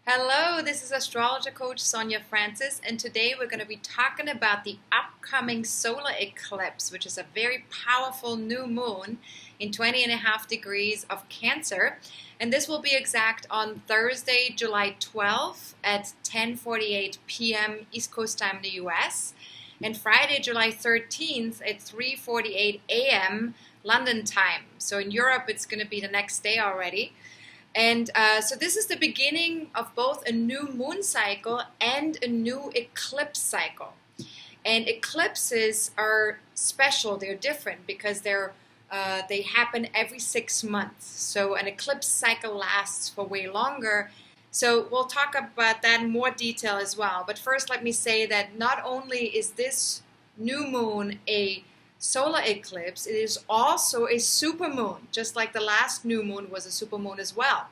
Hello, this is AstrologerCoach Sonja Francis, and today we're going to be talking about the upcoming solar eclipse, which is a very powerful new moon in 20.5 degrees of Cancer. And this will be exact on Thursday, July 12th at 10:48 p.m. East Coast time in the US, and Friday, July 13th at 3:48 a.m. London time. So in Europe, it's going to be the next day already. And so this is the beginning of both a new moon cycle and a new eclipse cycle. And eclipses are special, they're different because they happen every 6 months. So an eclipse cycle lasts for way longer. So we'll talk about that in more detail as well. But first let me say that not only is this new moon a solar eclipse, it is also a supermoon, just like the last new moon was a supermoon as well.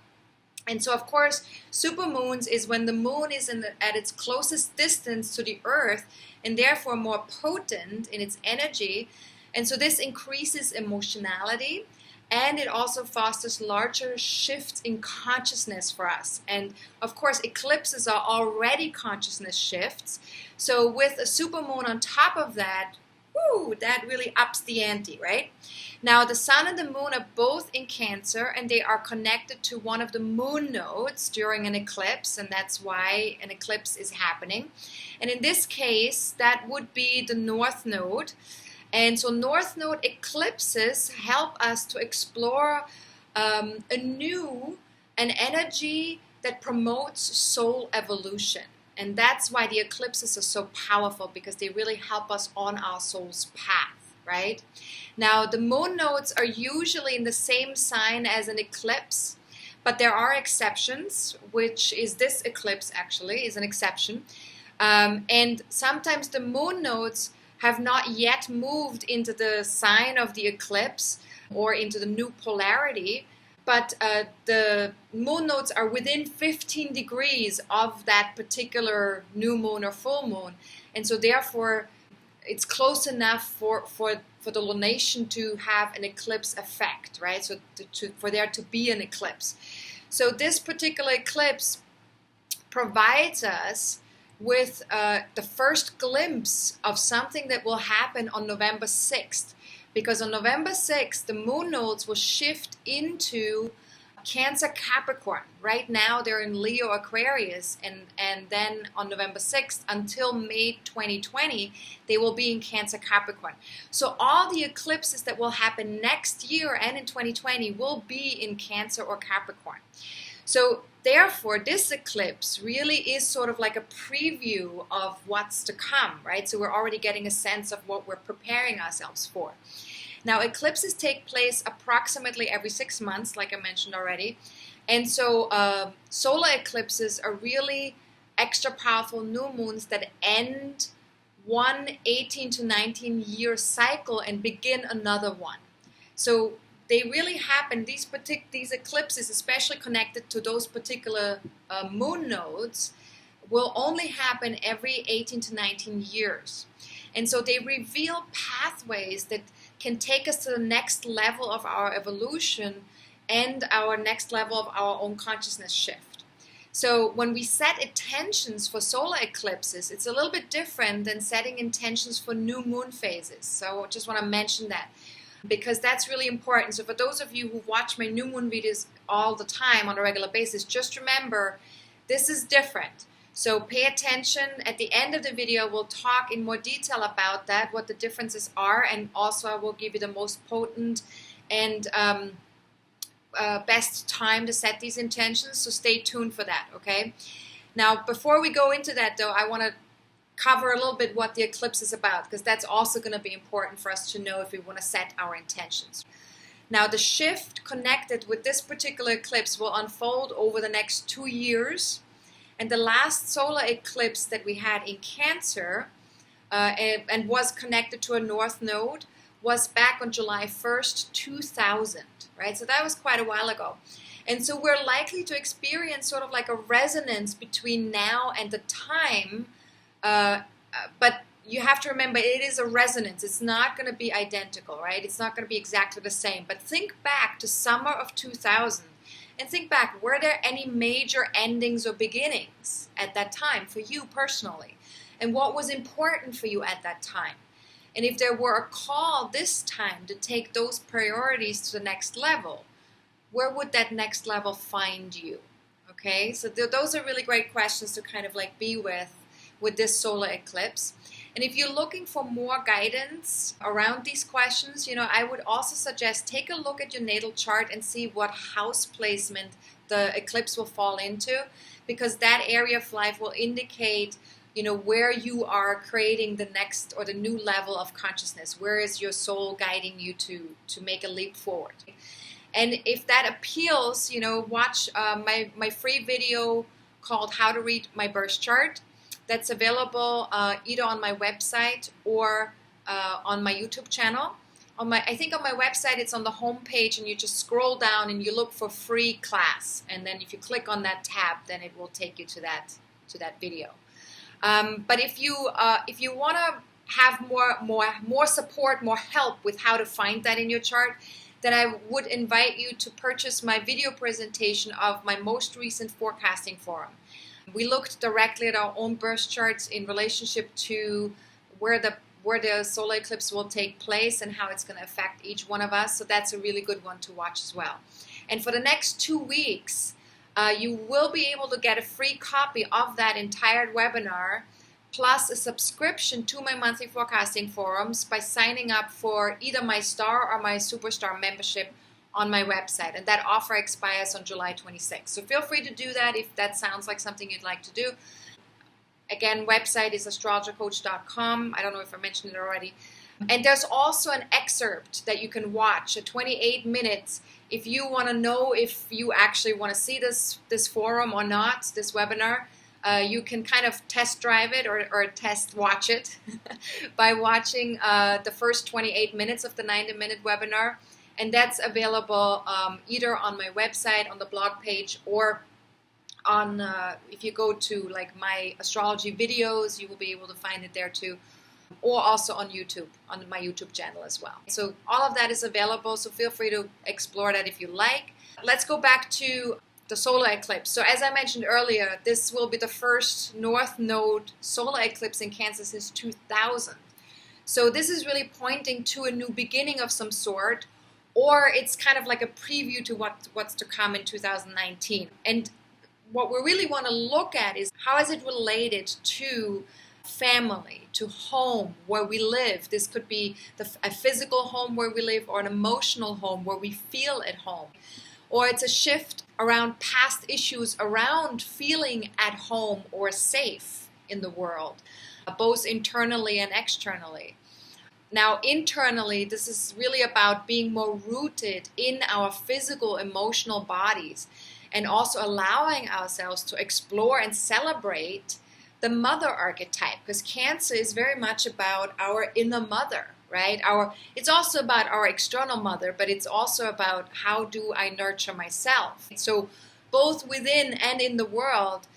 And so, of course, supermoons is when the moon is at its closest distance to the Earth and therefore more potent in its energy. And so this increases emotionality, and it also fosters larger shifts in consciousness for us. And of course, eclipses are already consciousness shifts. So with a supermoon on top of that, that really ups the ante, right? Now, the sun and the moon are both in Cancer, and they are connected to one of the moon nodes during an eclipse, and that's why an eclipse is happening. And in this case, that would be the North Node. And so North Node eclipses help us to explore an energy that promotes soul evolution. And that's why the eclipses are so powerful, because they really help us on our soul's path, right? Now, the moon nodes are usually in the same sign as an eclipse, but there are exceptions, which is this eclipse actually is an exception. And sometimes the moon nodes have not yet moved into the sign of the eclipse or into the new polarity, but the moon nodes are within 15 degrees of that particular new moon or full moon. And so therefore, it's close enough for the lunation to have an eclipse effect, right? So for there to be an eclipse. So this particular eclipse provides us with the first glimpse of something that will happen on November 6th. Because on November 6th, the moon nodes will shift into Cancer Capricorn. Right now, they're in Leo Aquarius, and then on November 6th until May 2020, they will be in Cancer Capricorn. So all the eclipses that will happen next year and in 2020 will be in Cancer or Capricorn. So therefore, this eclipse really is sort of like a preview of what's to come, right? So we're already getting a sense of what we're preparing ourselves for. Now, eclipses take place approximately every 6 months, like I mentioned already. And so solar eclipses are really extra powerful new moons that end one 18 to 19 year cycle and begin another one. So they really happen, these eclipses, especially connected to those particular moon nodes, will only happen every 18 to 19 years. And so they reveal pathways that can take us to the next level of our evolution and our next level of our own consciousness shift. So when we set intentions for solar eclipses, it's a little bit different than setting intentions for new moon phases. So I just want to mention that, because that's really important. So for those of you who watch my new moon videos all the time on a regular basis, just remember this is different. So pay attention. At the end of the video, we'll talk in more detail about that, what the differences are, and also I will give you the most potent and best time to set these intentions. So stay tuned for that, okay? Now, before we go into that, though, I want to cover a little bit what the eclipse is about, because that's also going to be important for us to know if we want to set our intentions. Now, the shift connected with this particular eclipse will unfold over the next 2 years. And the last solar eclipse that we had in Cancer and was connected to a North Node was back on July 1st, 2000, right? So that was quite a while ago. And so we're likely to experience sort of like a resonance between now and the time, but you have to remember it is a resonance. It's not going to be identical, right? It's not going to be exactly the same. But think back to summer of 2000 and think back, were there any major endings or beginnings at that time for you personally? And what was important for you at that time? And if there were a call this time to take those priorities to the next level, where would that next level find you? Okay, so those are really great questions to kind of like be with this solar eclipse. And if you're looking for more guidance around these questions, I would also suggest take a look at your natal chart and see what house placement the eclipse will fall into, because that area of life will indicate where you are creating the next or the new level of consciousness. Where is your soul guiding you to make a leap forward? And if that appeals, watch my free video called How to Read My Birth Chart. That's available either on my website or on my YouTube channel. I think on my website it's on the home page, and you just scroll down and you look for free class. And then if you click on that tab, then it will take you to that video. But if you want to have more support, more help with how to find that in your chart, then I would invite you to purchase my video presentation of my most recent forecasting forum. We looked directly at our own birth charts in relationship to where the solar eclipse will take place and how it's going to affect each one of us. So that's a really good one to watch as well. And for the next 2 weeks, you will be able to get a free copy of that entire webinar, plus a subscription to my monthly forecasting forums by signing up for either my Star or my Superstar membership on my website. And that offer expires on July 26th. So feel free to do that if that sounds like something you'd like to do. Again, website is astrologercoach.com. I don't know if I mentioned it already. And there's also an excerpt that you can watch at 28 minutes if you want to know if you actually want to see this forum or not, this webinar. You can kind of test drive it or test watch it by watching the first 28 minutes of the 90-minute webinar. And that's available either on my website, on the blog page, or on if you go to like my astrology videos, you will be able to find it there too, or also on YouTube, on my YouTube channel as well. So all of that is available, so feel free to explore that if you like. Let's go back to the solar eclipse. So as I mentioned earlier, this will be the first North Node solar eclipse in Cancer since 2000. So this is really pointing to a new beginning of some sort, or it's kind of like a preview to what's to come in 2019. And what we really want to look at is how is it related to family, to home, where we live. This could be a physical home where we live, or an emotional home where we feel at home. Or it's a shift around past issues around feeling at home or safe in the world, both internally and externally. Now, internally, this is really about being more rooted in our physical, emotional bodies, and also allowing ourselves to explore and celebrate the mother archetype, because Cancer is very much about our inner mother, right? It's also about our external mother, but it's also about how do I nurture myself. So both within and in the world,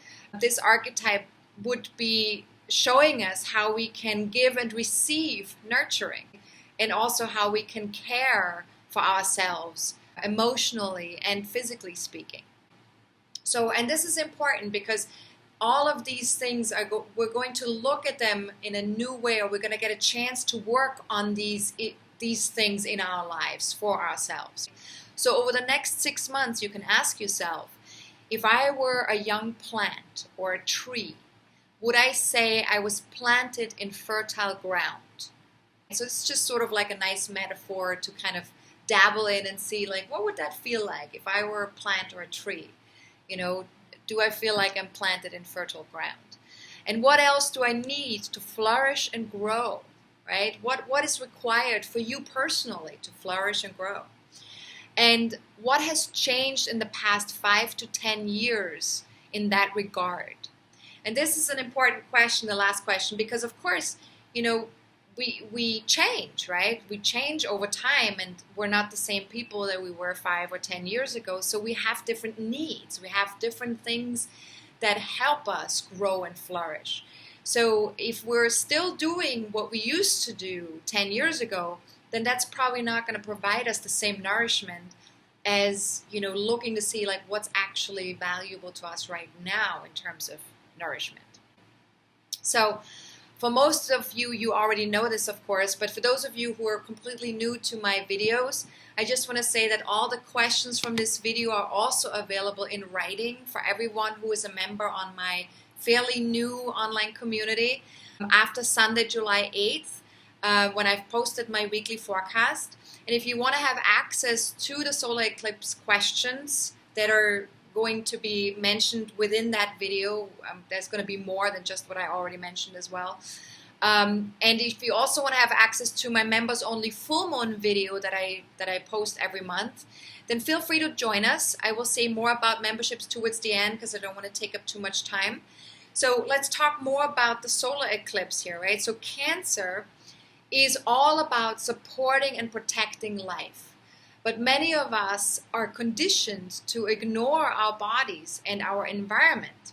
this archetype would be showing us how we can give and receive nurturing, and also how we can care for ourselves emotionally and physically speaking. So, and this is important because all of these things we're going to look at them in a new way, or we're going to get a chance to work on these things in our lives for ourselves. So over the next 6 months, you can ask yourself, if I were a young plant or a tree, would I say I was planted in fertile ground? So it's just sort of like a nice metaphor to kind of dabble in and see, like, what would that feel like if I were a plant or a tree? Do I feel like I'm planted in fertile ground? And what else do I need to flourish and grow, right? What is required for you personally to flourish and grow? And what has changed in the past 5 to 10 years in that regard? And this is an important question, the last question, because of course, we change, right? We change over time, and we're not the same people that we were 5 or 10 years ago. So we have different needs. We have different things that help us grow and flourish. So if we're still doing what we used to do 10 years ago, then that's probably not going to provide us the same nourishment as, looking to see like what's actually valuable to us right now in terms of nourishment. So for most of you, you already know this, of course, but for those of you who are completely new to my videos, I just want to say that all the questions from this video are also available in writing for everyone who is a member on my fairly new online community after Sunday, July 8th, when I've posted my weekly forecast. And if you want to have access to the solar eclipse questions that are going to be mentioned within that video, there's going to be more than just what I already mentioned as well. And if you also want to have access to my members only full moon video that I post every month, then feel free to join us. I will say more about memberships towards the end because I don't want to take up too much time. So let's talk more about the solar eclipse here, right? So Cancer is all about supporting and protecting life. But many of us are conditioned to ignore our bodies and our environment.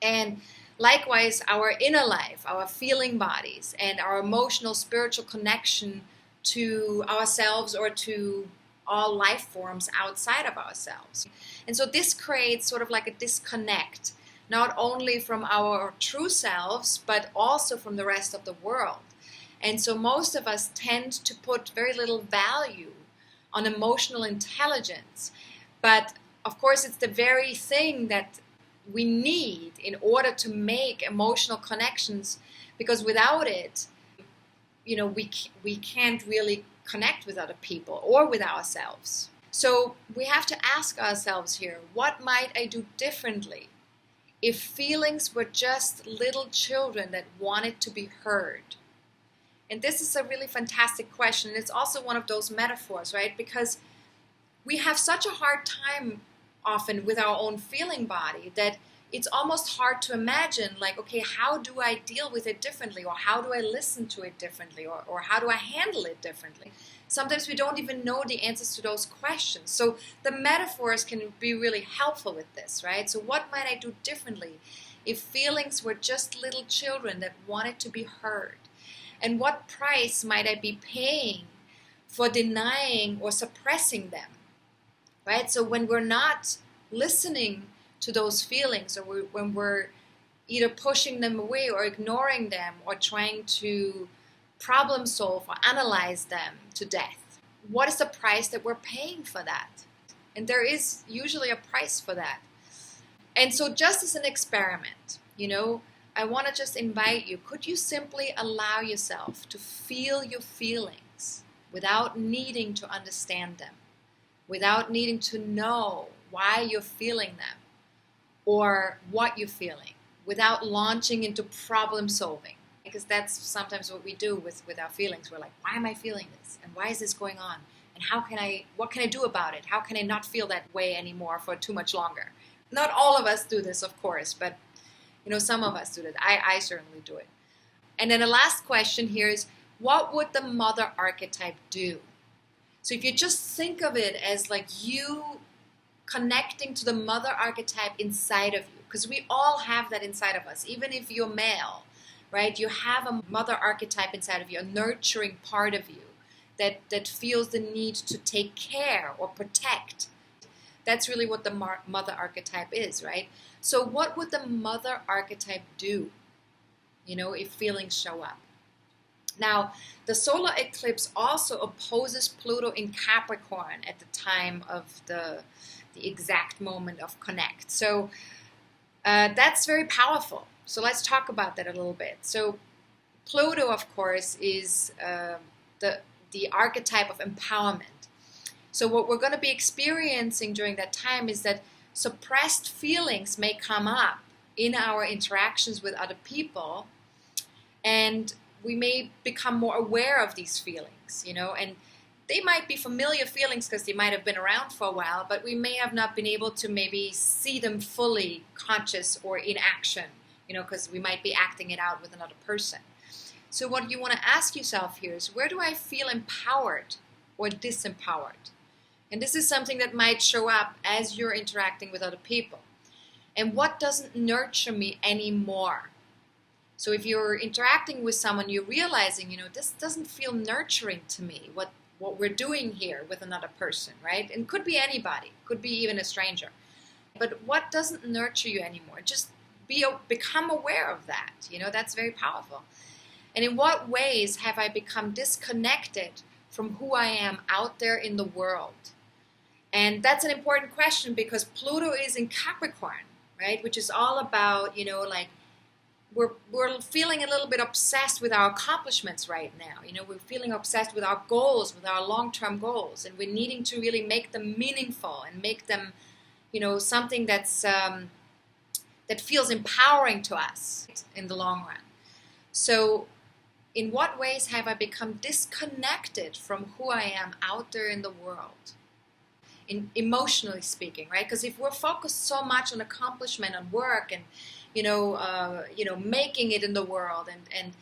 And likewise, our inner life, our feeling bodies, and our emotional, spiritual connection to ourselves or to all life forms outside of ourselves. And so this creates sort of like a disconnect, not only from our true selves, but also from the rest of the world. And so most of us tend to put very little value on emotional intelligence. But of course, it's the very thing that we need in order to make emotional connections, because without it, we can't really connect with other people or with ourselves. So we have to ask ourselves here, what might I do differently if feelings were just little children that wanted to be heard? And this is a really fantastic question. It's also one of those metaphors, right? Because we have such a hard time often with our own feeling body that it's almost hard to imagine, like, okay, how do I deal with it differently? Or how do I listen to it differently? Or how do I handle it differently? Sometimes we don't even know the answers to those questions. So the metaphors can be really helpful with this, right? So what might I do differently if feelings were just little children that wanted to be heard? And what price might I be paying for denying or suppressing them, right? So when we're not listening to those feelings, or when we're either pushing them away or ignoring them or trying to problem solve or analyze them to death, what is the price that we're paying for that? And there is usually a price for that. And so just as an experiment, I want to just invite you, could you simply allow yourself to feel your feelings without needing to understand them, without needing to know why you're feeling them or what you're feeling, without launching into problem solving? Because that's sometimes what we do with our feelings. We're like, why am I feeling this? And why is this going on? And what can I do about it? How can I not feel that way anymore for too much longer? Not all of us do this, of course, but some of us do that. I certainly do it. And then the last question here is, what would the mother archetype do? So if you just think of it as like you connecting to the mother archetype inside of you, because we all have that inside of us, even if you're male, right? You have a mother archetype inside of you, a nurturing part of you that feels the need to take care or protect. That's really what the mother archetype is, right? So what would the mother archetype do, if feelings show up? Now, the solar eclipse also opposes Pluto in Capricorn at the time of the exact moment of connect. So that's very powerful. So let's talk about that a little bit. So Pluto, of course, is the archetype of empowerment. So what we're going to be experiencing during that time is that suppressed feelings may come up in our interactions with other people, and we may become more aware of these feelings, and they might be familiar feelings because they might have been around for a while, but we may have not been able to maybe see them fully conscious or in action, because we might be acting it out with another person. So what you want to ask yourself here is, where do I feel empowered or disempowered? And this is something that might show up as you're interacting with other people. And what doesn't nurture me anymore? So if you're interacting with someone, you're realizing, this doesn't feel nurturing to me. What what we're doing here with another person, right? And could be anybody, could be even a stranger. But what doesn't nurture you anymore? Just become aware of that. That's very powerful. And in what ways have I become disconnected from who I am out there in the world? And that's an important question because Pluto is in Capricorn, right? Which is all about, like we're feeling a little bit obsessed with our accomplishments right now. We're feeling obsessed with our goals, with our long-term goals, and we're needing to really make them meaningful and make them, something that's that feels empowering to us in the long run. So in what ways have I become disconnected from who I am out there in the world? Emotionally speaking, right? Because if we're focused so much on accomplishment, on work, and making it in the world, and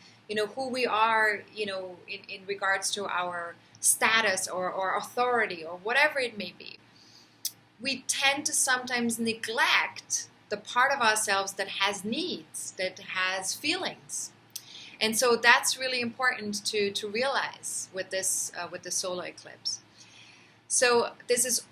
who we are, in regards to our status or authority or whatever it may be, we tend to sometimes neglect the part of ourselves that has needs, that has feelings. And so that's really important to realize with this solar eclipse. So this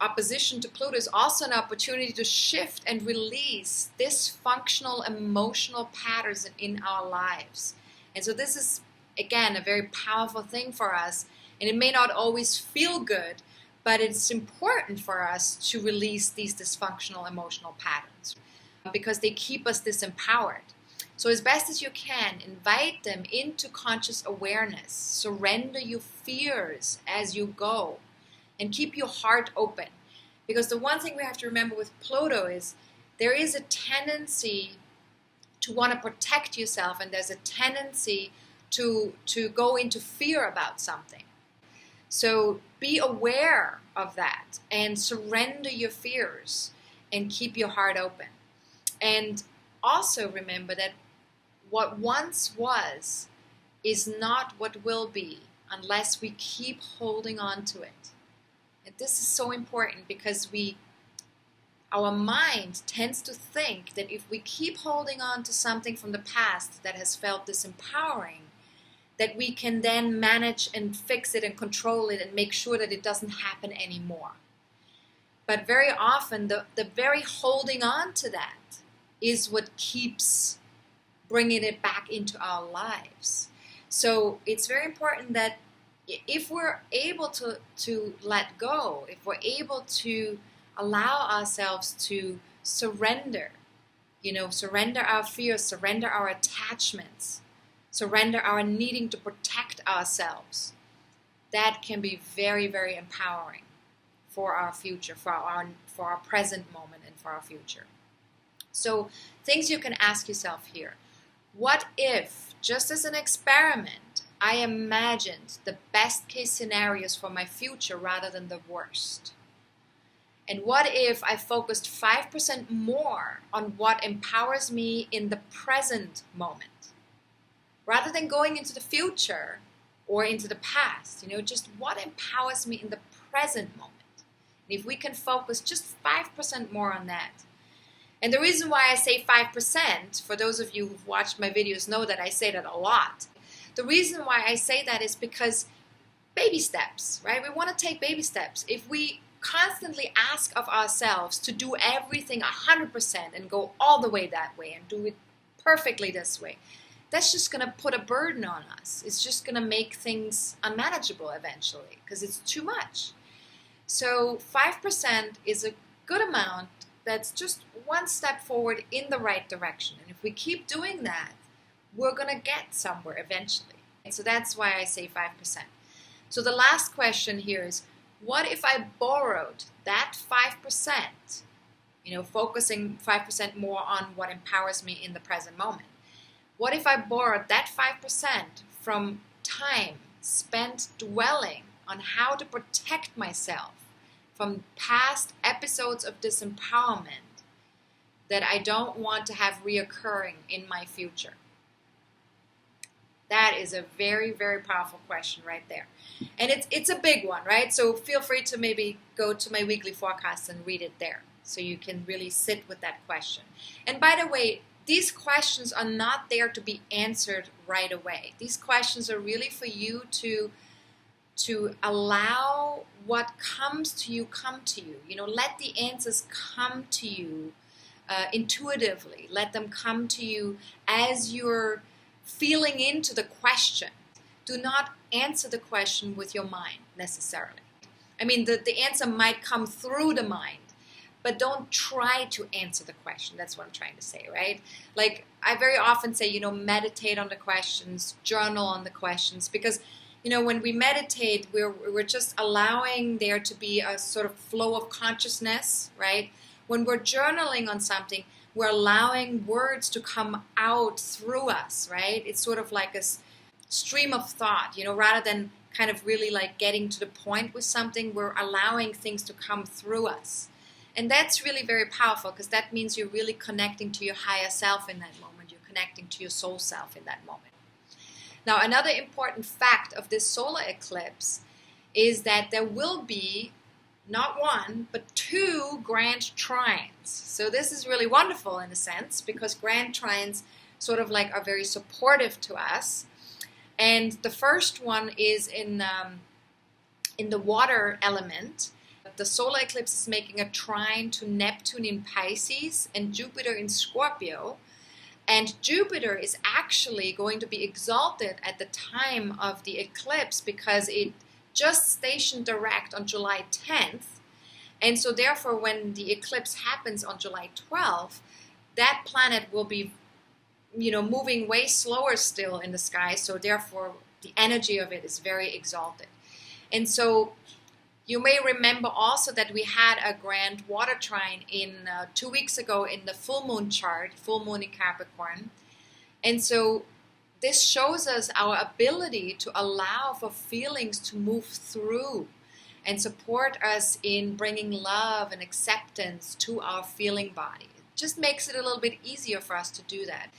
opposition to Pluto is also an opportunity to shift and release dysfunctional emotional patterns in our lives. And so this is, again, a very powerful thing for us. And it may not always feel good, but it's important for us to release these dysfunctional emotional patterns because they keep us disempowered. So as best as you can, invite them into conscious awareness. Surrender your fears as you go and keep your heart open. Because the one thing we have to remember with Pluto is there is a tendency to want to protect yourself, and there's a tendency to go into fear about something. So be aware of that and surrender your fears and keep your heart open. And also remember that what once was is not what will be unless we keep holding on to it. And this is so important because our mind tends to think that if we keep holding on to something from the past that has felt disempowering, that we can then manage and fix it and control it and make sure that it doesn't happen anymore. But very often, the very holding on to that is what keeps bringing it back into our lives. So it's very important that if we're able to let go, if we're able to allow ourselves to surrender, surrender our fears, surrender our attachments, surrender our needing to protect ourselves, that can be very, very empowering for our future, for our present moment, and for our future. So things you can ask yourself here. What if, just as an experiment, I imagined the best case scenarios for my future rather than the worst? And what if I focused 5% more on what empowers me in the present moment? Rather than going into the future or into the past, just what empowers me in the present moment. And if we can focus just 5% more on that. And the reason why I say 5%, for those of you who've watched my videos know that I say that a lot. The reason why I say that is because baby steps, right? We want to take baby steps. If we constantly ask of ourselves to do everything 100% and go all the way that way and do it perfectly this way, that's just going to put a burden on us. It's just going to make things unmanageable eventually because it's too much. So 5% is a good amount that's just one step forward in the right direction. And if we keep doing that, we're going to get somewhere eventually. And so that's why I say 5%. So the last question here is, what if I borrowed that 5%, focusing 5% more on what empowers me in the present moment? What if I borrowed that 5% from time spent dwelling on how to protect myself from past episodes of disempowerment that I don't want to have reoccurring in my future? That is a very, very powerful question right there. And it's a big one, right? So feel free to maybe go to my weekly forecast and read it there so you can really sit with that question. And by the way, these questions are not there to be answered right away. These questions are really for you to to allow what comes to you come to you. You know, let the answers come to you intuitively. Let them come to you as you're feeling into the question. Do not answer the question with your mind necessarily. I mean, the answer might come through the mind, but don't try to answer the question. That's what I'm trying to say, right? Like, I very often say, you know, meditate on the questions, journal on the questions, because, you know, when we meditate, we're just allowing there to be a sort of flow of consciousness, right? When we're journaling on something, we're allowing words to come out through us, right? It's sort of like a stream of thought, you know, rather than kind of really like getting to the point with something, we're allowing things to come through us. And that's really very powerful, because that means you're really connecting to your higher self in that moment. You're connecting to your soul self in that moment. Now, another important fact of this solar eclipse is that there will be not one, but 2 Grand Trines. So this is really wonderful in a sense, because Grand Trines sort of like are very supportive to us. And the first one is in the water element. The solar eclipse is making a trine to Neptune in Pisces and Jupiter in Scorpio. And Jupiter is actually going to be exalted at the time of the eclipse, because it just stationed direct on July 10th. And so therefore, when the eclipse happens on July 12th, that planet will be, you know, moving way slower still in the sky. So therefore, the energy of it is very exalted. And so you may remember also that we had a grand water trine in 2 weeks ago in the full moon chart, full moon in Capricorn. And so this shows us our ability to allow for feelings to move through and support us in bringing love and acceptance to our feeling body. It just makes it a little bit easier for us to do that.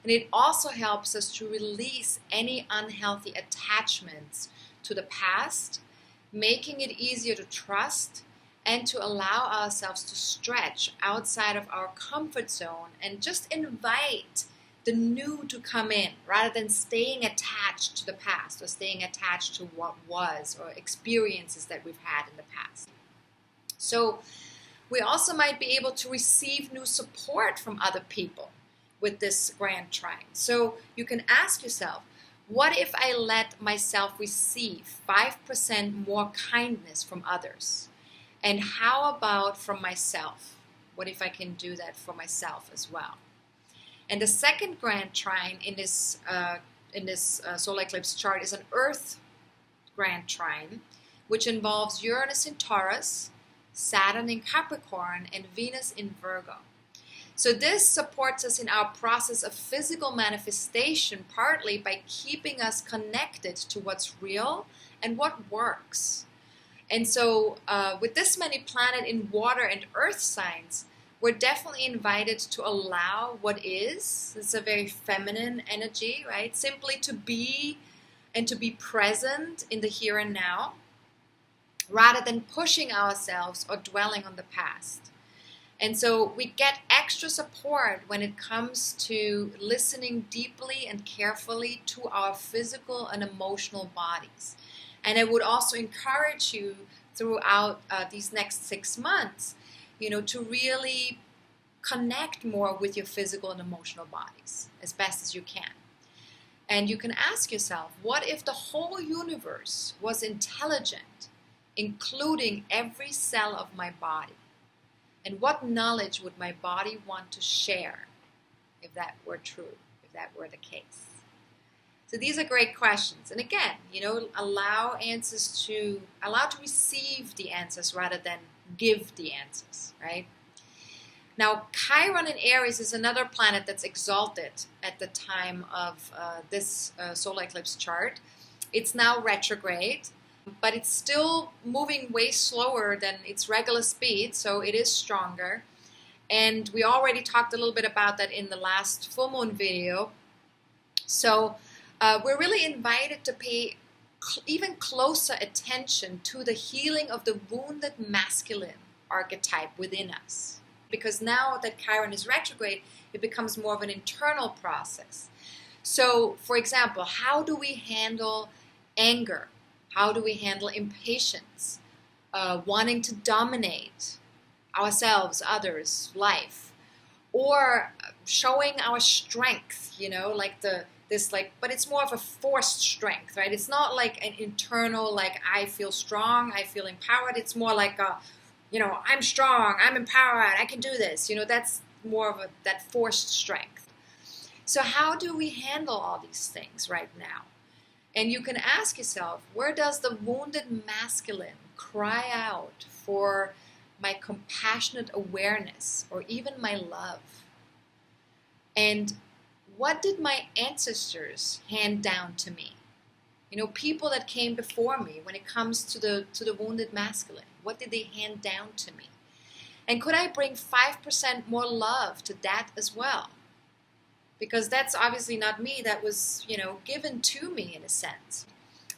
And it also helps us to release any unhealthy attachments to the past, making it easier to trust and to allow ourselves to stretch outside of our comfort zone and just invite the new to come in, rather than staying attached to the past or staying attached to what was or experiences that we've had in the past. So we also might be able to receive new support from other people with this Grand Trine. So you can ask yourself, what if I let myself receive 5% more kindness from others? And how about from myself? What if I can do that for myself as well? And the second Grand Trine in this solar eclipse chart is an Earth Grand Trine, which involves Uranus in Taurus, Saturn in Capricorn, and Venus in Virgo. So this supports us in our process of physical manifestation, partly by keeping us connected to what's real and what works. And so with this many planet in water and earth signs, we're definitely invited to allow what is. It's a very feminine energy, right? Simply to be and to be present in the here and now, rather than pushing ourselves or dwelling on the past. And so we get extra support when it comes to listening deeply and carefully to our physical and emotional bodies. And I would also encourage you throughout these next 6 months, you know, to really connect more with your physical and emotional bodies as best as you can. And you can ask yourself, what if the whole universe was intelligent, including every cell of my body? And what knowledge would my body want to share if that were true, if that were the case? So these are great questions. And again, you know, allow to receive the answers rather than give the answers, right? Now, Chiron in Aries is another planet that's exalted at the time of this solar eclipse chart. It's now retrograde, but it's still moving way slower than its regular speed, so it is stronger. And we already talked a little bit about that in the last full moon video. So we're really invited to pay even closer attention to the healing of the wounded masculine archetype within us. Because now that Chiron is retrograde, it becomes more of an internal process. So, for example, how do we handle anger How do we handle impatience, wanting to dominate ourselves, others, life, or showing our strength, but it's more of a forced strength, right? It's not like an internal, like I feel strong, I feel empowered. It's more like I'm strong, I'm empowered, I can do this. That's more of that forced strength. So how do we handle all these things right now? And you can ask yourself, where does the wounded masculine cry out for my compassionate awareness or even my love? And what did my ancestors hand down to me? People that came before me when it comes to the wounded masculine, what did they hand down to me? And could I bring 5% more love to that as well? Because that's obviously not me, that was, given to me in a sense.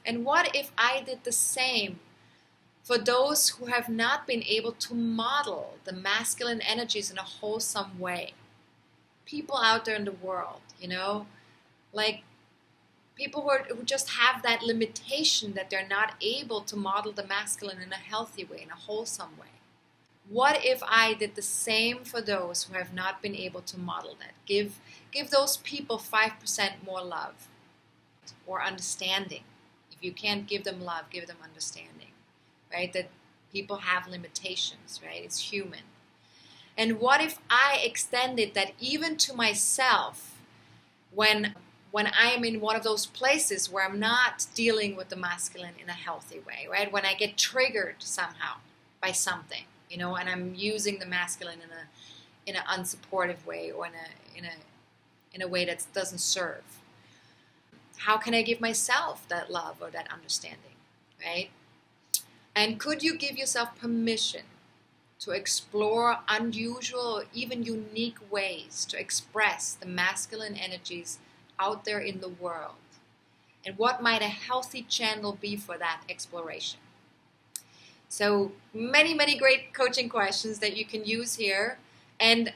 And what if I did the same for those who have not been able to model the masculine energies in a wholesome way? People out there in the world, like people who just have that limitation that they're not able to model the masculine in a healthy way, in a wholesome way. What if I did the same for those who have not been able to model that? Give those people 5% more love or understanding. If you can't give them love, give them understanding, right? That people have limitations, right? It's human. And what if I extended that even to myself when I am in one of those places where I'm not dealing with the masculine in a healthy way, right? When I get triggered somehow by something, and I'm using the masculine in an unsupportive way or in a way that doesn't serve. How can I give myself that love or that understanding, right? And could you give yourself permission to explore unusual or even unique ways to express the masculine energies out there in the world? And what might a healthy channel be for that exploration? So many, many great coaching questions that you can use here. And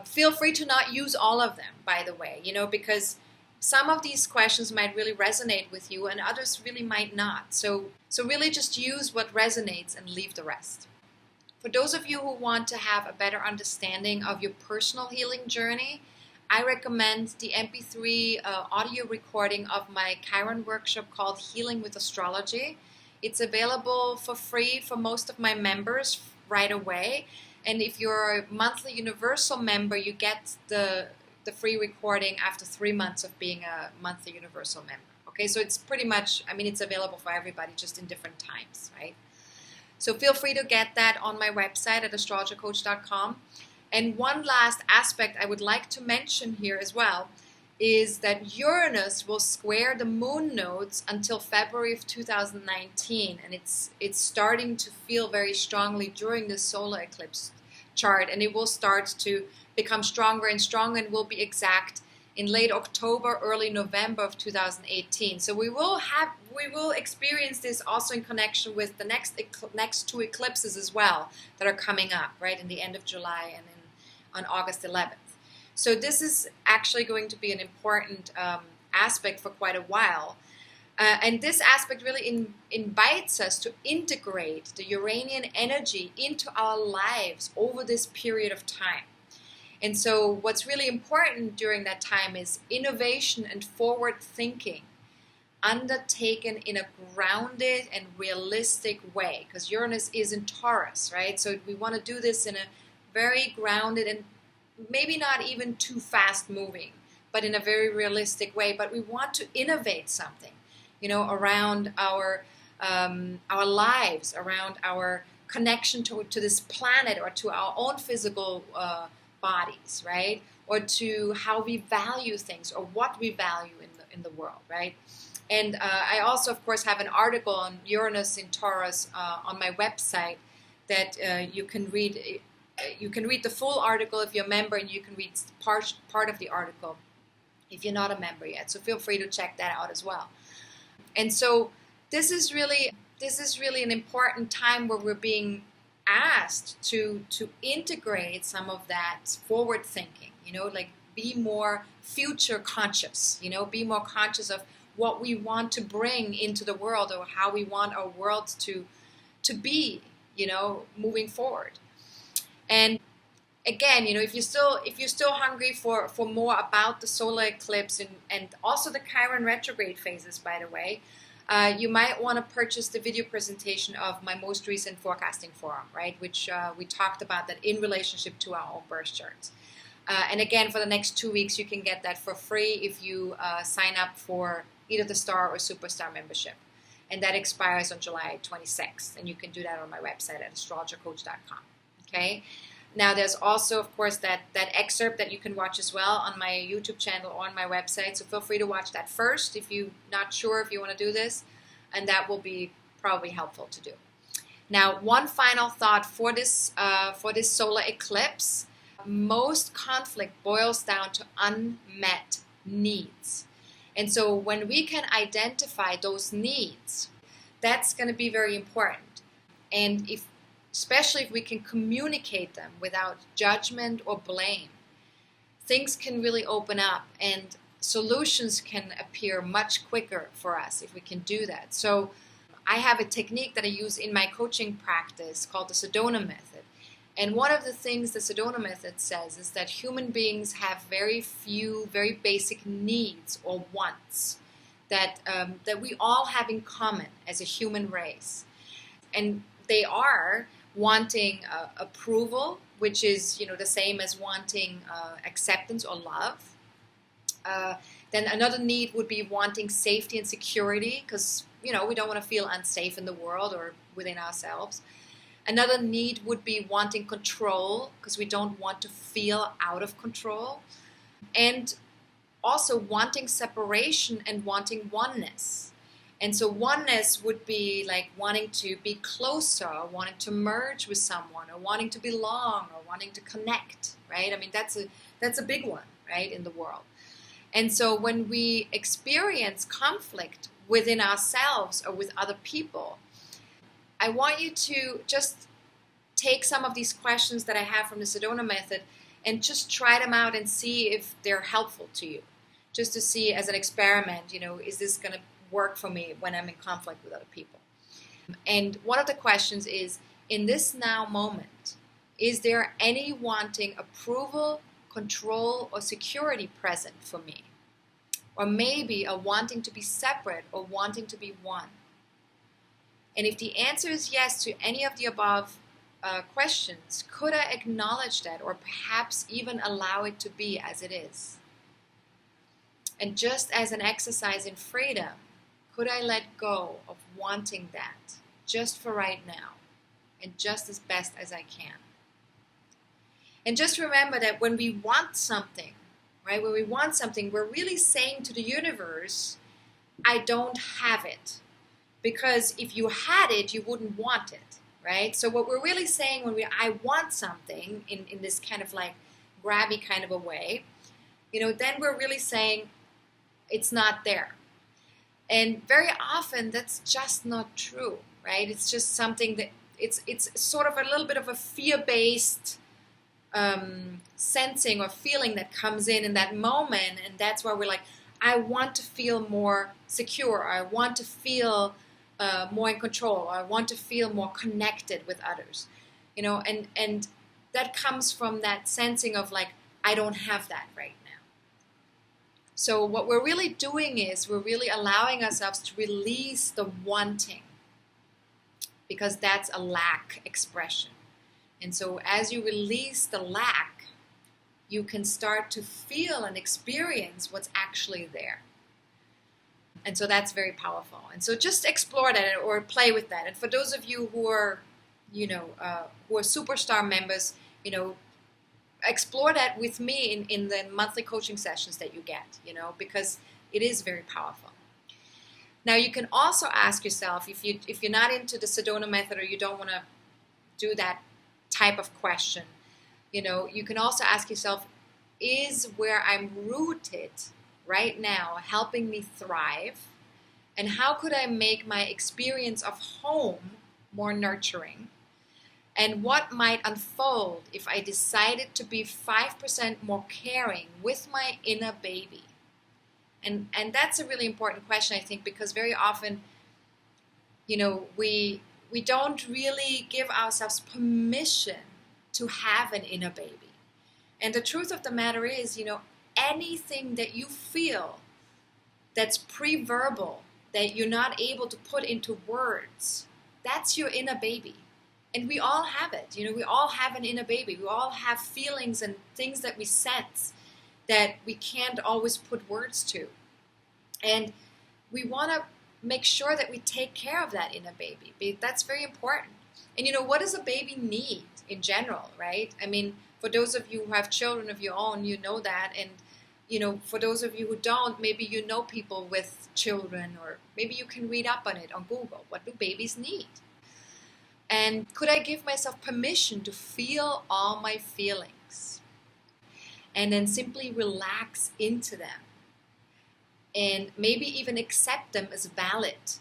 feel free to not use all of them, by the way, because some of these questions might really resonate with you and others really might not. So really just use what resonates and leave the rest. For those of you who want to have a better understanding of your personal healing journey, I recommend the MP3 audio recording of my Chiron workshop called Healing with Astrology. It's available for free for most of my members right away. And if you're a monthly universal member, you get the free recording after 3 months of being a monthly universal member. Okay, so it's pretty much, it's available for everybody, just in different times, right? So feel free to get that on my website at astrologercoach.com. And one last aspect I would like to mention here as well is that Uranus will square the moon nodes until February of 2019, and it's starting to feel very strongly during the solar eclipse chart, and it will start to become stronger and stronger and will be exact in late October, early November of 2018. So we will experience this also in connection with the next two eclipses as well that are coming up, right, in the end of July and on August 11th. So this is actually going to be an important aspect for quite a while. And this aspect really invites us to integrate the Uranian energy into our lives over this period of time. And so what's really important during that time is innovation and forward thinking undertaken in a grounded and realistic way, because Uranus is in Taurus, right? So we want to do this in a very grounded and maybe not even too fast moving, but in a very realistic way. But we want to innovate something, around our lives, around our connection to this planet or to our own physical bodies, right? Or to how we value things or what we value in the world, right? And I also, of course, have an article on Uranus in Taurus on my website that you can read. You can read the full article if you're a member, and you can read part of the article if you're not a member yet. So feel free to check that out as well. And so this is really an important time where we're being asked to integrate some of that forward thinking, like be more future conscious, be more conscious of what we want to bring into the world, or how we want our world to be, moving forward. And again, if you're still hungry for more about the solar eclipse and also the Chiron retrograde phases, by the way, you might want to purchase the video presentation of my most recent forecasting forum, right? Which we talked about that in relationship to our own birth charts. And again, for the next 2 weeks, you can get that for free if you sign up for either the Star or Superstar membership. And that expires on July 26th. And you can do that on my website at astrologercoach.com. Okay? Now, there's also, of course, that excerpt that you can watch as well on my YouTube channel or on my website. So feel free to watch that first if you're not sure if you want to do this. And that will be probably helpful to do. Now, one final thought for this solar eclipse. Most conflict boils down to unmet needs. And so when we can identify those needs, that's going to be very important. And especially if we can communicate them without judgment or blame, things can really open up and solutions can appear much quicker for us if we can do that. So I have a technique that I use in my coaching practice called the Sedona method. And one of the things the Sedona method says is that human beings have very few, very basic needs or wants that we all have in common as a human race. And they are wanting approval, which is the same as wanting acceptance or love. Then another need would be wanting safety and security, because we don't want to feel unsafe in the world or within ourselves. Another need would be wanting control, because we don't want to feel out of control. And also wanting separation and wanting oneness. And so oneness would be like wanting to be closer, or wanting to merge with someone, or wanting to belong, or wanting to connect, right? I mean, that's a big one, right, in the world. And so when we experience conflict within ourselves or with other people, I want you to just take some of these questions that I have from the Sedona method and just try them out and see if they're helpful to you. Just to see as an experiment, is this going to work for me when I'm in conflict with other people? And one of the questions is, in this now moment, is there any wanting approval, control, or security present for me? Or maybe a wanting to be separate or wanting to be one? And if the answer is yes to any of the above questions, could I acknowledge that, or perhaps even allow it to be as it is? And just as an exercise in freedom, could I let go of wanting that just for right now and just as best as I can? And just remember that when we want something, right, we're really saying to the universe, I don't have it. Because if you had it, you wouldn't want it, right? So what we're really saying when I want something in this kind of like grabby kind of a way, then we're really saying it's not there. And very often that's just not true, right? It's just something that it's sort of a little bit of a fear-based sensing or feeling that comes in that moment, and that's why we're like, I want to feel more secure, or I want to feel more in control, or I want to feel more connected with others, and that comes from that sensing of like, I don't have that right now. So what we're really doing is we're really allowing ourselves to release the wanting, because that's a lack expression. And so as you release the lack, you can start to feel and experience what's actually there. And so that's very powerful. And so just explore that or play with that. And for those of you who are, who are Superstar members, explore that with me in the monthly coaching sessions that you get, because it is very powerful. Now you can also ask yourself, if you're not into the Sedona method, or you don't want to do that type of question, you can also ask yourself, is where I'm rooted right now helping me thrive? And how could I make my experience of home more nurturing? And what might unfold if I decided to be 5% more caring with my inner baby? And that's a really important question, I think, because very often, we don't really give ourselves permission to have an inner baby. And the truth of the matter is, anything that you feel that's pre-verbal, that you're not able to put into words, that's your inner baby. And we all have it. We all have an inner baby. We all have feelings and things that we sense that we can't always put words to. And we want to make sure that we take care of that inner baby. That's very important. And what does a baby need in general, right? I mean, for those of you who have children of your own, you know that. And, for those of you who don't, maybe you know people with children, or maybe you can read up on it on Google. What do babies need? And could I give myself permission to feel all my feelings? And then simply relax into them. And maybe even accept them as valid.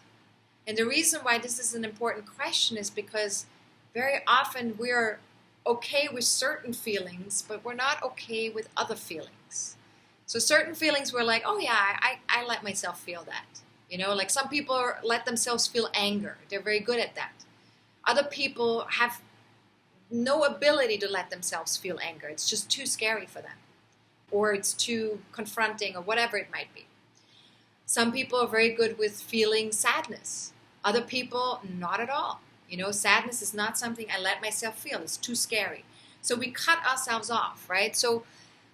And the reason why this is an important question is because very often we're okay with certain feelings, but we're not okay with other feelings. So certain feelings we're like, oh yeah, I let myself feel that. Like some people let themselves feel anger. They're very good at that. Other people have no ability to let themselves feel anger. It's just too scary for them. Or it's too confronting, or whatever it might be. Some people are very good with feeling sadness. Other people, not at all. Sadness is not something I let myself feel. It's too scary. So we cut ourselves off, right? So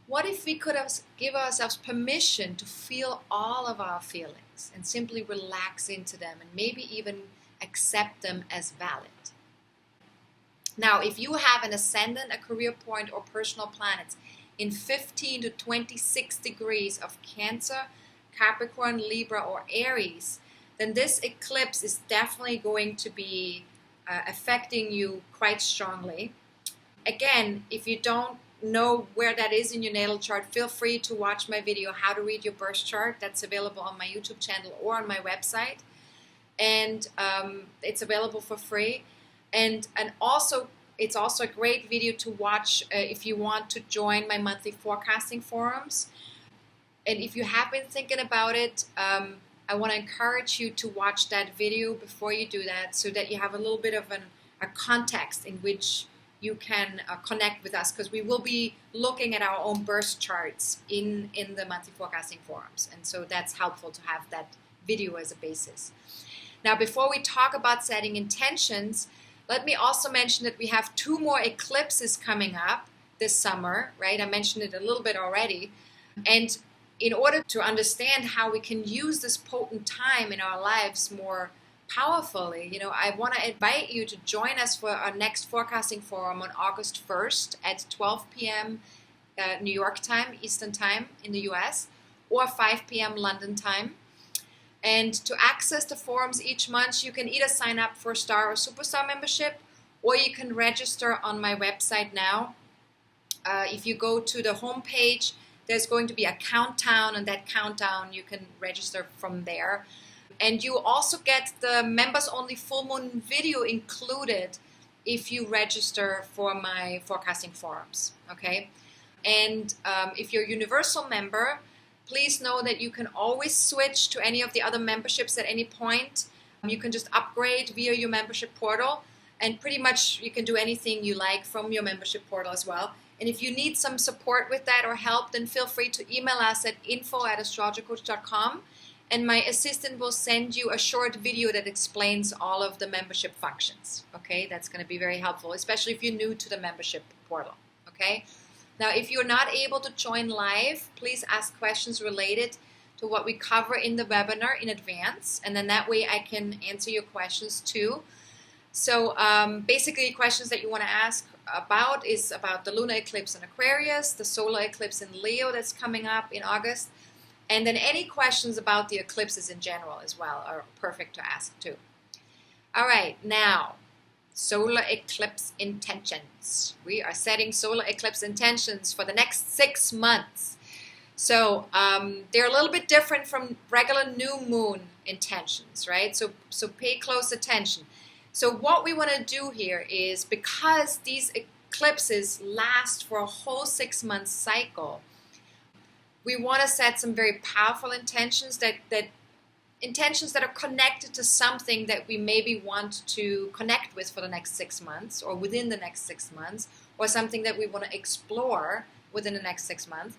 what if we could give ourselves permission to feel all of our feelings and simply relax into them and maybe even accept them as valid? Now, if you have an ascendant, a career point, or personal planets in 15 to 26 degrees of Cancer, Capricorn, Libra, or Aries, then this eclipse is definitely going to be affecting you quite strongly. Again, if you don't know where that is in your natal chart, feel free to watch my video, How to Read Your Birth Chart. That's available on my YouTube channel or on my website. And it's available for free. And also, it's also a great video to watch if you want to join my monthly forecasting forums. And if you have been thinking about it, I want to encourage you to watch that video before you do that, so that you have a little bit of a context in which you can connect with us, because we will be looking at our own birth charts in the monthly forecasting forums. And so that's helpful to have that video as a basis. Now, before we talk about setting intentions, let me also mention that we have 2 more eclipses coming up this summer, right? I mentioned it a little bit already. And in order to understand how we can use this potent time in our lives more powerfully, I want to invite you to join us for our next forecasting forum on August 1st at 12 p.m. New York time, Eastern time in the US, or 5 p.m. London time. And to access the forums each month, you can either sign up for Star or Superstar membership, or you can register on my website now. If you go to the homepage, there's going to be a countdown, and that countdown you can register from there. And you also get the members-only full moon video included if you register for my forecasting forums, okay? And if you're a universal member, please know that you can always switch to any of the other memberships at any point. You can just upgrade via your membership portal, and pretty much you can do anything you like from your membership portal as well. And if you need some support with that or help, then feel free to email us at info@astrologercoach.com. And my assistant will send you a short video that explains all of the membership functions. Okay, that's going to be very helpful, especially if you're new to the membership portal. Okay, now if you're not able to join live, please ask questions related to what we cover in the webinar in advance, and then that way I can answer your questions too. So basically, questions that you want to ask about is about the lunar eclipse in Aquarius, the solar eclipse in Leo that's coming up in August. And then any questions about the eclipses in general as well are perfect to ask too. All right, now, solar eclipse intentions. We are setting solar eclipse intentions for the next 6 months. So they're a little bit different from regular new moon intentions, right? So pay close attention. So what we want to do here is, because these eclipses last for a whole 6 month cycle, we want to set some very powerful intentions intentions that are connected to something that we maybe want to connect with for the next 6 months or within the next 6 months, or something that we want to explore within the next 6 months.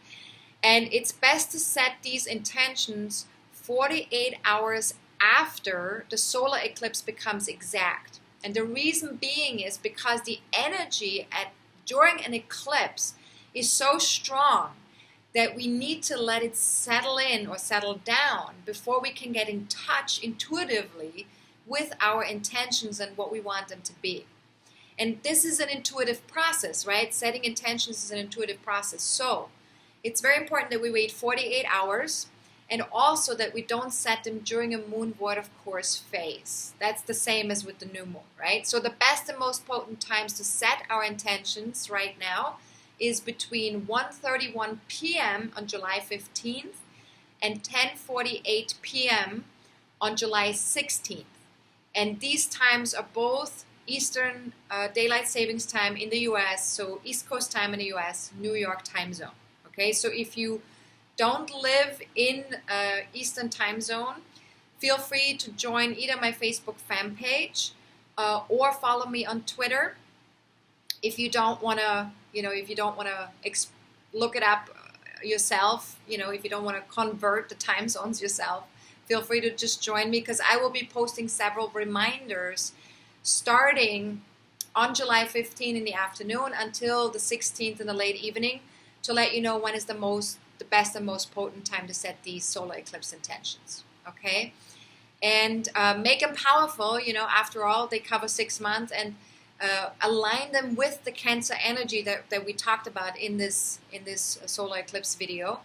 And it's best to set these intentions 48 hours after the solar eclipse becomes exact. And the reason being is because the energy during an eclipse is so strong that we need to let it settle in or settle down before we can get in touch intuitively with our intentions and what we want them to be. And this is an intuitive process, right? Setting intentions is an intuitive process. So it's very important that we wait 48 hours, and also that we don't set them during a moon void of course phase. That's the same as with the new moon, right? So the best and most potent times to set our intentions right now is between 1:31 p.m. on July 15th and 10:48 p.m. on July 16th. And these times are both Eastern Daylight Savings Time in the US, so East Coast time in the US, New York time zone. Okay, so if you don't live in Eastern time zone, feel free to join either my Facebook fan page or follow me on Twitter. If you don't want to, look it up yourself, if you don't want to convert the time zones yourself, feel free to just join me, because I will be posting several reminders starting on July 15th in the afternoon until the 16th in the late evening, to let you know when is the best and most potent time to set these solar eclipse intentions. Okay, and make them powerful. After all, they cover 6 months, and align them with the Cancer energy that we talked about in this solar eclipse video.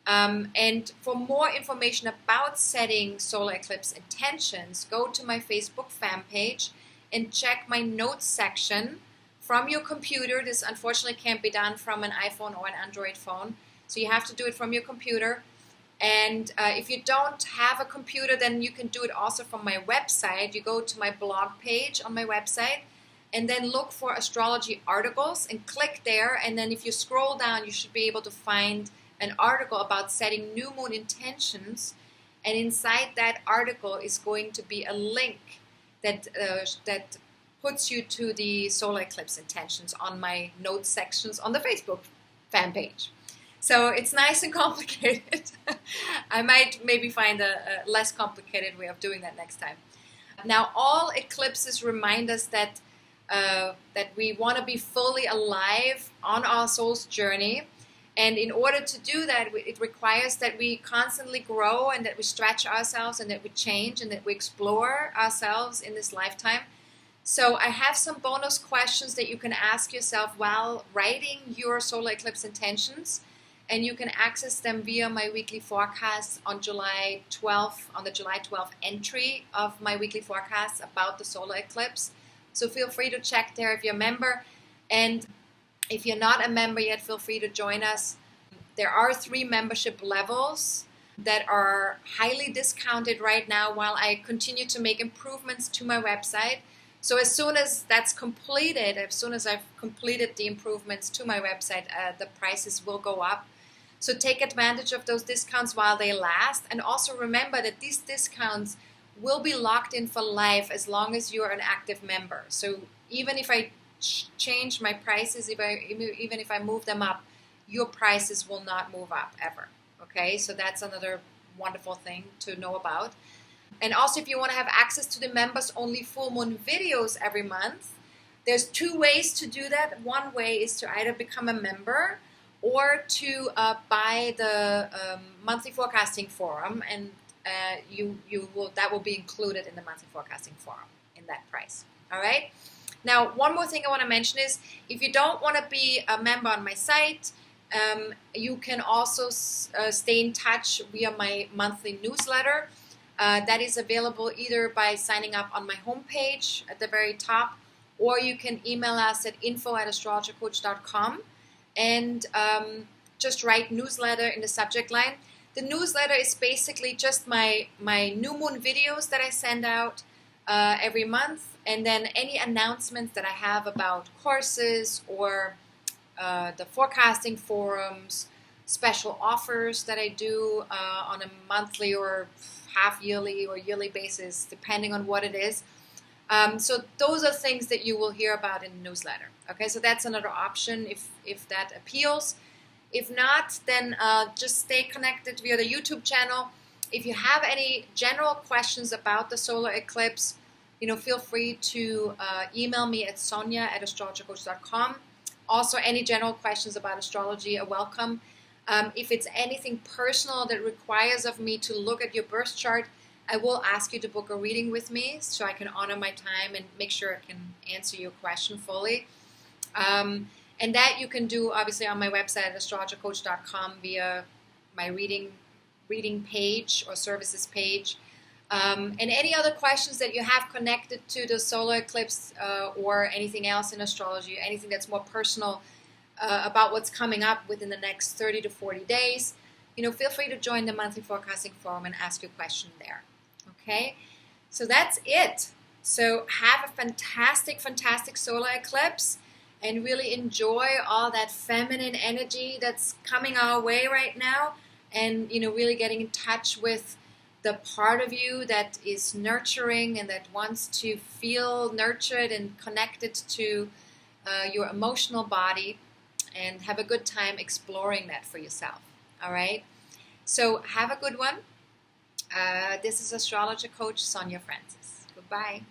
And for more information about setting solar eclipse intentions, go to my Facebook fan page and check my notes section from your computer. This unfortunately can't be done from an iPhone or an Android phone, so you have to do it from your computer. And if you don't have a computer, then you can do it also from my website. You go to my blog page on my website, and then look for astrology articles and click there. And then if you scroll down, you should be able to find an article about setting new moon intentions. And inside that article is going to be a link that puts you to the solar eclipse intentions on my notes sections on the Facebook fan page. So it's nice and complicated. I might maybe find a less complicated way of doing that next time. Now, all eclipses remind us that we want to be fully alive on our soul's journey. And in order to do that, it requires that we constantly grow, and that we stretch ourselves, and that we change, and that we explore ourselves in this lifetime. So I have some bonus questions that you can ask yourself while writing your solar eclipse intentions. And you can access them via my weekly forecast on July 12th, on the July 12th entry of my weekly forecast about the solar eclipse. So feel free to check there if you're a member. And if you're not a member yet, feel free to join us. There are 3 membership levels that are highly discounted right now while I continue to make improvements to my website. So as soon as that's completed, as soon as I've completed the improvements to my website, the prices will go up. So take advantage of those discounts while they last. And also remember that these discounts will be locked in for life as long as you're an active member. So even if I change my prices, even if I move them up, your prices will not move up ever. Okay, so that's another wonderful thing to know about. And also, if you want to have access to the members only full moon videos every month, there's 2 ways to do that. One way is to either become a member or to buy the monthly forecasting forum, and that will be included in the monthly forecasting forum in that price. All right. Now, one more thing I want to mention is, if you don't want to be a member on my site, you can also stay in touch via my monthly newsletter. That is available either by signing up on my homepage at the very top, or you can email us at info@astrologercoach.com and just write newsletter in the subject line. The newsletter is basically just my new moon videos that I send out every month, and then any announcements that I have about courses or the forecasting forums, special offers that I do on a monthly or half yearly or yearly basis, depending on what it is. So those are things that you will hear about in the newsletter. Okay, so that's another option if that appeals. If not, then just stay connected via the YouTube channel. If you have any general questions about the solar eclipse, feel free to email me at Sonja@astrologercoach.com. Also, any general questions about astrology are welcome. If it's anything personal that requires of me to look at your birth chart, I will ask you to book a reading with me so I can honor my time and make sure I can answer your question fully. And that you can do obviously on my website at astrologercoach.com via my reading page or services page. And any other questions that you have connected to the solar eclipse or anything else in astrology, anything that's more personal about what's coming up within the next 30 to 40 days, feel free to join the monthly forecasting forum and ask your question there. Okay, so that's it. So have a fantastic, fantastic solar eclipse and really enjoy all that feminine energy that's coming our way right now, and really getting in touch with the part of you that is nurturing and that wants to feel nurtured and connected to your emotional body, and have a good time exploring that for yourself. All right, so have a good one. This is Astrologer Coach Sonja Francis. Goodbye.